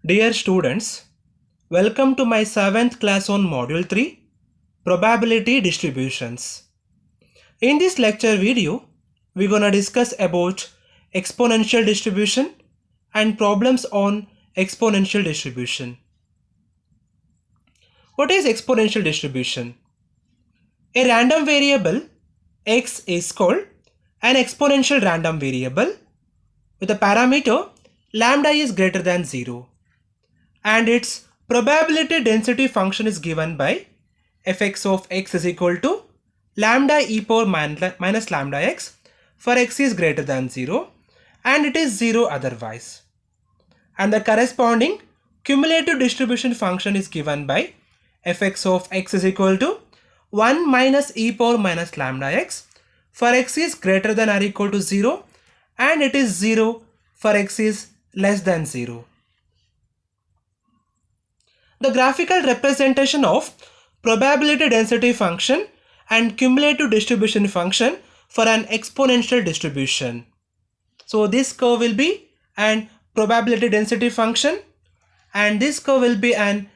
Dear students, welcome to my 7th class on Module 3, Probability Distributions. In this lecture video, we're gonna discuss about exponential distribution and problems on exponential distribution. What is exponential distribution? A random variable x is called an exponential random variable with a parameter lambda is greater than 0. And its probability density function is given by fx of x is equal to lambda e power minus lambda x for x is greater than 0 and it is 0 otherwise. And the corresponding cumulative distribution function is given by fx of x is equal to 1 minus e power minus lambda x for x is greater than or equal to 0 and it is 0 for x is less than 0. The graphical representation of probability density function and cumulative distribution function for an exponential distribution. So this curve will be an probability density function and this curve will be an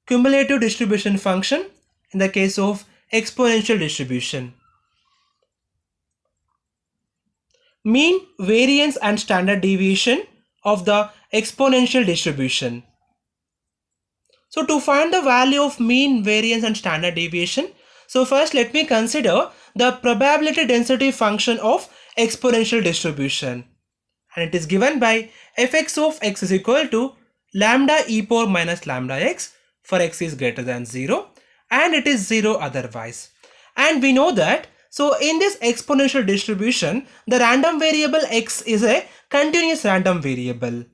cumulative distribution function in the case of exponential distribution. Mean, variance and standard deviation of the exponential distribution. So to find the value of mean, variance and standard deviation, so first let me consider the probability density function of exponential distribution. And it is given by fx of x is equal to lambda e power minus lambda x for x is greater than 0 and it is 0 otherwise. And we know that so in this exponential distribution, the random variable x is a continuous random variable.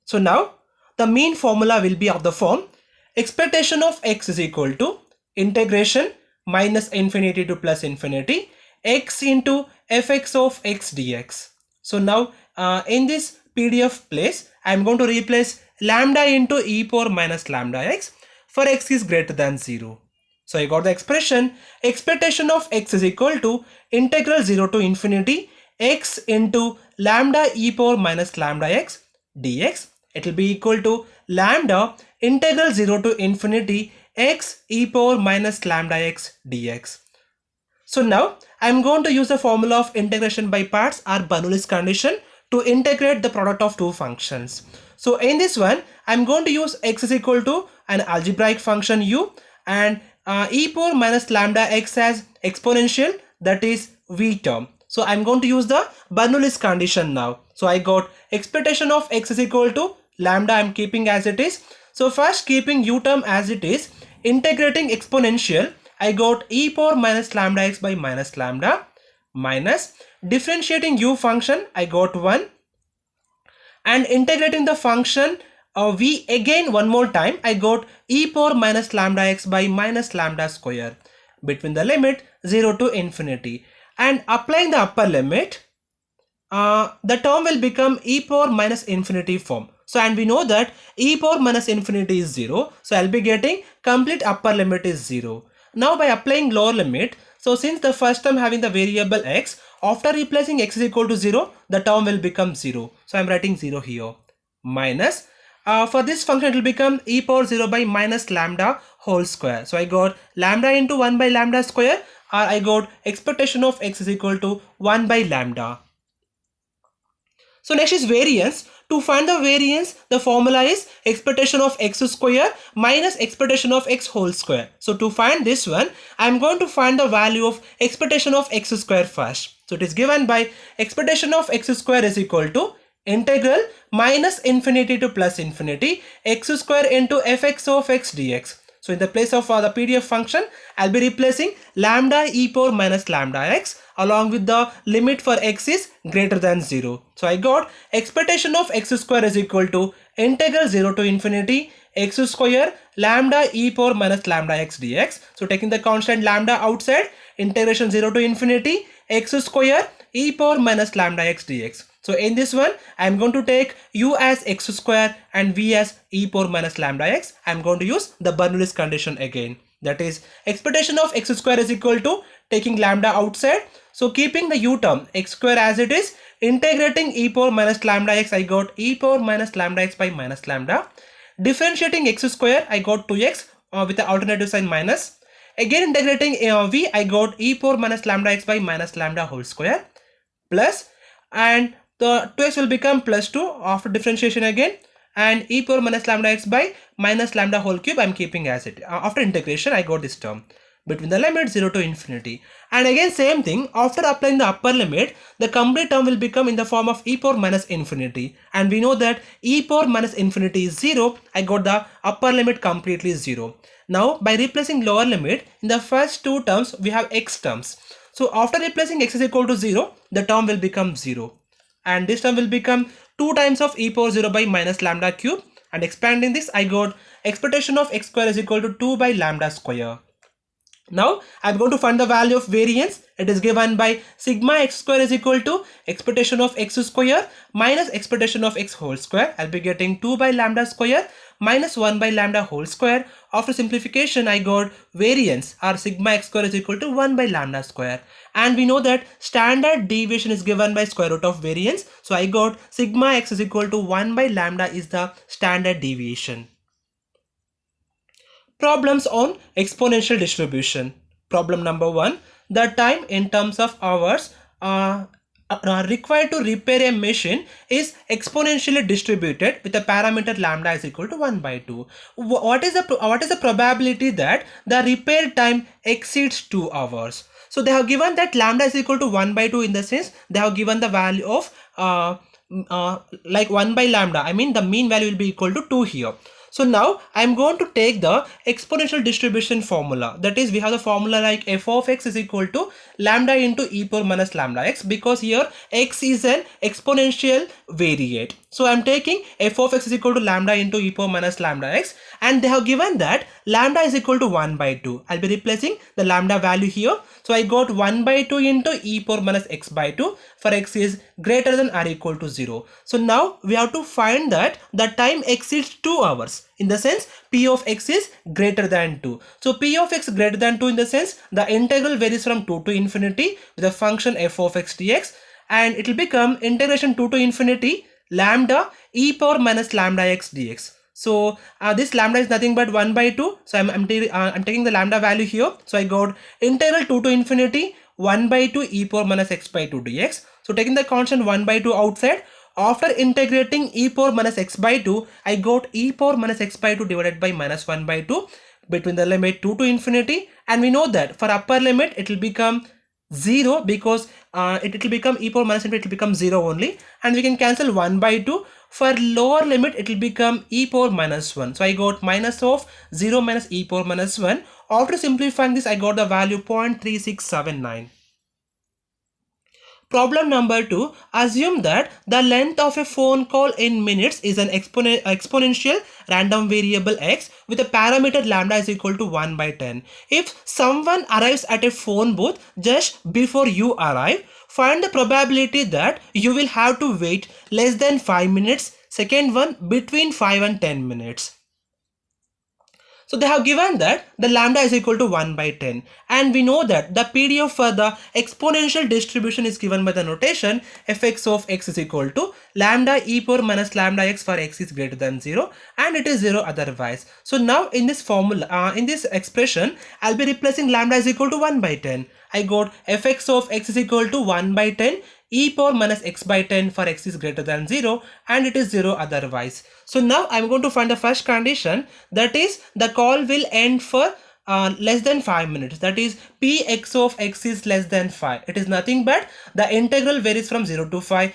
So now the mean formula will be of the form expectation of x is equal to integration minus infinity to plus infinity x into fx of x dx. So now in this PDF place I am going to replace lambda into e power minus lambda x for x is greater than 0. So I got the expression expectation of x is equal to integral 0 to infinity x into lambda e power minus lambda x dx. It will be equal to lambda integral 0 to infinity x e power minus lambda x dx. So now I am going to use the formula of integration by parts or Bernoulli's condition to integrate the product of two functions. So in this one I am going to use x is equal to an algebraic function u and e power minus lambda x as exponential, that is v term. So I am going to use the Bernoulli's condition now. So I got expectation of x is equal to lambda I am keeping as it is. So first keeping u term as it is, integrating exponential, I got e power minus lambda x by minus lambda minus differentiating u function I got 1 and integrating the function v again one more time I got e power minus lambda x by minus lambda square between the limit 0 to infinity and applying the upper limit the term will become e power minus infinity form. So and we know that e power minus infinity is 0. So I'll be getting complete upper limit is 0. Now by applying lower limit, so since the first term having the variable x, after replacing x is equal to 0, the term will become 0. So I'm writing 0 here. Minus, for this function it will become e power 0 by minus lambda whole square. So I got lambda into 1 by lambda square, or I got expectation of x is equal to 1 by lambda. So next is variance. To find the variance, the formula is expectation of x square minus expectation of x whole square. So to find this one, I am going to find the value of expectation of x square first. So it is given by expectation of x square is equal to integral minus infinity to plus infinity x square into fx of x dx. So in the place of the PDF function, I'll be replacing lambda e power minus lambda x along with the limit for x is greater than 0. So I got expectation of x square is equal to integral 0 to infinity x square lambda e power minus lambda x dx. So taking the constant lambda outside, integration 0 to infinity x square e power minus lambda x dx. So in this one, I am going to take u as x square and v as e power minus lambda x. I am going to use the Bernoulli's condition again. That is, expectation of x square is equal to taking lambda outside. So keeping the u term x square as it is, integrating e power minus lambda x, I got e power minus lambda x by minus lambda. Differentiating x square, I got 2x with the alternative sign minus. Again integrating v, I got e power minus lambda x by minus lambda whole square plus, and the 2x will become plus 2 after differentiation again, and e power minus lambda x by minus lambda whole cube I'm keeping as it. After integration I got this term between the limit 0 to infinity, and again same thing, after applying the upper limit the complete term will become in the form of e power minus infinity, and we know that e power minus infinity is 0. I got the upper limit completely 0. Now by replacing lower limit in the first two terms we have x terms. So after replacing x is equal to 0, the term will become 0, and this term will become 2 times of e power 0 by minus lambda cube, and expanding this I got expectation of x square is equal to 2 by lambda square. Now I'm going to find the value of variance. It is given by sigma x square is equal to expectation of x square minus expectation of x whole square. I'll be getting 2 by lambda square minus 1 by lambda whole square. After simplification I got variance, or sigma x square is equal to 1 by lambda square, and we know that standard deviation is given by square root of variance. So I got sigma x is equal to 1 by lambda is the standard deviation. Problems on exponential distribution. Problem number 1. The time in terms of hours required to repair a machine is exponentially distributed with a parameter lambda is equal to 1 by 2. What is the probability that the repair time exceeds 2 hours? So they have given that lambda is equal to 1 by 2, in the sense they have given the value of like 1 by lambda. I mean the mean value will be equal to 2 here. So now I'm going to take the exponential distribution formula. That is, we have the formula like f of x is equal to lambda into e power minus lambda x, because here x is an exponential variate. So I'm taking f of x is equal to lambda into e power minus lambda x, and they have given that lambda is equal to 1 by 2. I'll be replacing the lambda value here. So I got 1 by 2 into e power minus x by 2 for x is greater than or equal to 0. So now we have to find that the time exceeds 2 hours. In the sense p of x is greater than 2. So p of x greater than 2, in the sense the integral varies from 2 to infinity with the function f of x dx, and it will become integration 2 to infinity lambda e power minus lambda x dx. So this lambda is nothing but 1 by 2. So I'm taking the lambda value here. So I got integral 2 to infinity 1 by 2 e power minus x by 2 dx. So taking the constant 1 by 2 outside, after integrating e power minus x by 2, I got e power minus x by 2 divided by minus 1 by 2 between the limit 2 to infinity, and we know that for upper limit it will become 0, because it will become e power minus infinity, it will become 0 only, and we can cancel 1 by 2. For lower limit it will become e power minus 1. So I got minus of 0 minus e power minus 1. After simplifying this I got the value 0.3679. Problem number 2. Assume that the length of a phone call in minutes is an exponential random variable x with a parameter lambda is equal to 1 by 10. If someone arrives at a phone booth just before you arrive, find the probability that you will have to wait less than 5 minutes, second one between 5 and 10 minutes. So they have given that the lambda is equal to 1 by 10, and we know that the PDF for the exponential distribution is given by the notation fx of x is equal to lambda e power minus lambda x for x is greater than 0 and it is 0 otherwise. So now in this formula, in this expression, I'll be replacing lambda is equal to 1 by 10. I got fx of x is equal to 1 by 10 e power minus x by 10 for x is greater than 0 and it is 0 otherwise. So now I'm going to find the first condition, that is the call will end for less than 5 minutes, that is px of x is less than 5. It is nothing but the integral varies from 0 to 5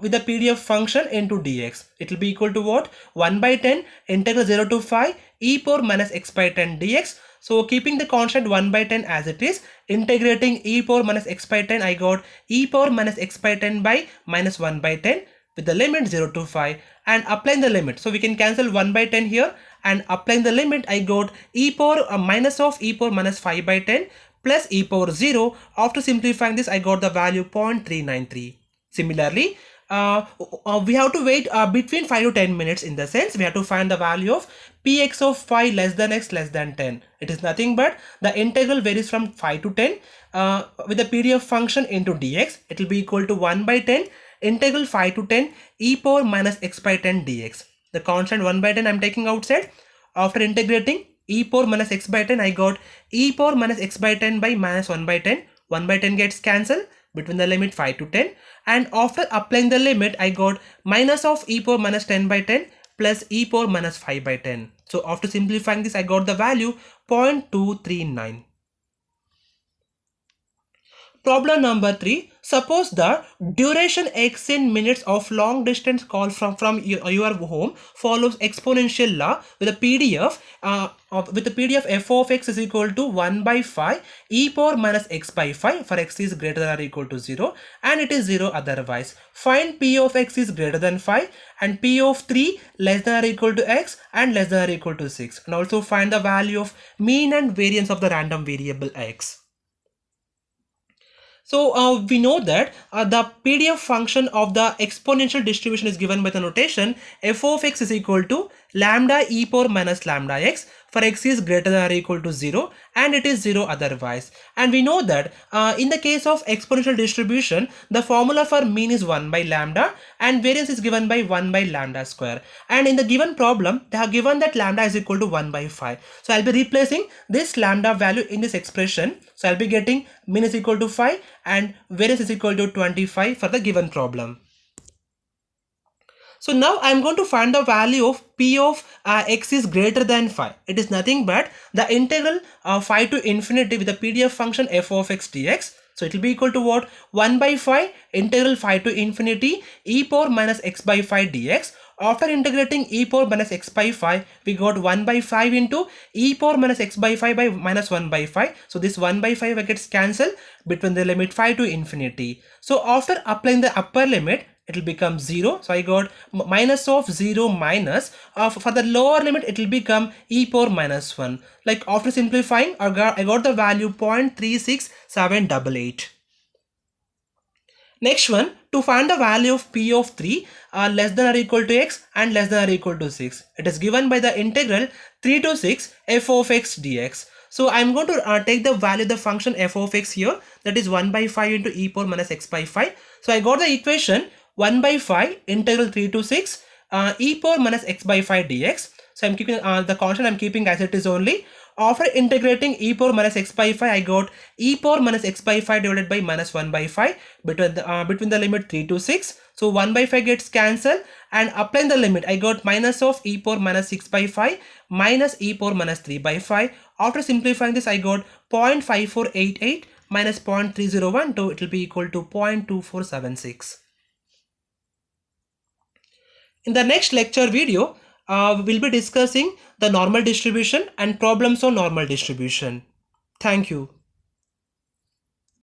with the PDF function into dx. It will be equal to what? 1 by 10 integral 0 to 5 e power minus x by 10 dx. So keeping the constant 1 by 10 as it is, integrating e power minus x by 10, I got e power minus x by 10 by minus 1 by 10 with the limit 0 to 5 and applying the limit. So we can cancel 1 by 10 here, and applying the limit I got e power minus of e power minus 5 by 10 plus e power 0. After simplifying this I got the value 0.393. Similarly, we have to wait between 5 to 10 minutes. In the sense, we have to find the value of px of 5 less than x less than 10. It is nothing but the integral varies from 5 to 10 with the PDF function into dx. It will be equal to 1 by 10 integral 5 to 10 e power minus x by 10 dx. The constant 1 by 10 I'm taking outside. After integrating e power minus x by 10, I got e power minus x by 10 by minus 1 by 10. 1 by 10 gets cancelled between the limit 5 to 10, and after applying the limit, I got minus of e power minus 10 by 10 plus e power minus 5 by 10. So after simplifying this, I got the value 0.239. Problem number 3. Suppose the duration x in minutes of long distance call from your home follows exponential law with a PDF f of x is equal to 1 by 5 e power minus x by 5 for x is greater than or equal to 0 and it is 0 otherwise. Find p of x is greater than 5 and p of 3 less than or equal to x and less than or equal to 6, and also find the value of mean and variance of the random variable x. So we know that the PDF function of the exponential distribution is given by the notation f of x is equal to lambda e power minus lambda x for x is greater than or equal to 0 and it is 0 otherwise. And we know that in the case of exponential distribution, the formula for mean is 1 by lambda and variance is given by 1 by lambda square. And in the given problem, they have given that lambda is equal to 1 by 5. So I'll be replacing this lambda value in this expression. So I'll be getting mean is equal to 5 and variance is equal to 25 for the given problem. So now I am going to find the value of p of x is greater than 5. It is nothing but the integral 5 to infinity with the PDF function f of x dx. So it will be equal to what? 1 by 5 integral 5 to infinity e power minus x by 5 dx. After integrating e power minus x by 5, we got 1 by 5 into e power minus x by 5 by minus 1 by 5. So this 1 by 5 gets cancelled between the limit 5 to infinity. So after applying the upper limit, it will become 0. So I got minus of 0 minus for the lower limit it will become e power minus 1. Like after simplifying, I got the value 0.36788. Next one, to find the value of p of 3 less than or equal to x and less than or equal to 6. It is given by the integral 3 to 6 f of x dx. So I'm going to take the value of the function f of x here, that is 1 by 5 into e power minus x by 5. So I got the equation 1 by 5 integral 3 to 6 e power minus x by 5 dx. So I'm keeping the constant I'm keeping as it is only. After integrating e power minus x by 5, I got e power minus x by 5 divided by minus 1 by 5 between the limit 3 to 6. So 1 by 5 gets cancelled and applying the limit, I got minus of e power minus 6 by 5 minus e power minus 3 by 5. After simplifying this, I got 0.5488 minus 0.3012, so it will be equal to 0.2476. In the next lecture video, we will be discussing the normal distribution and problems on normal distribution. Thank you.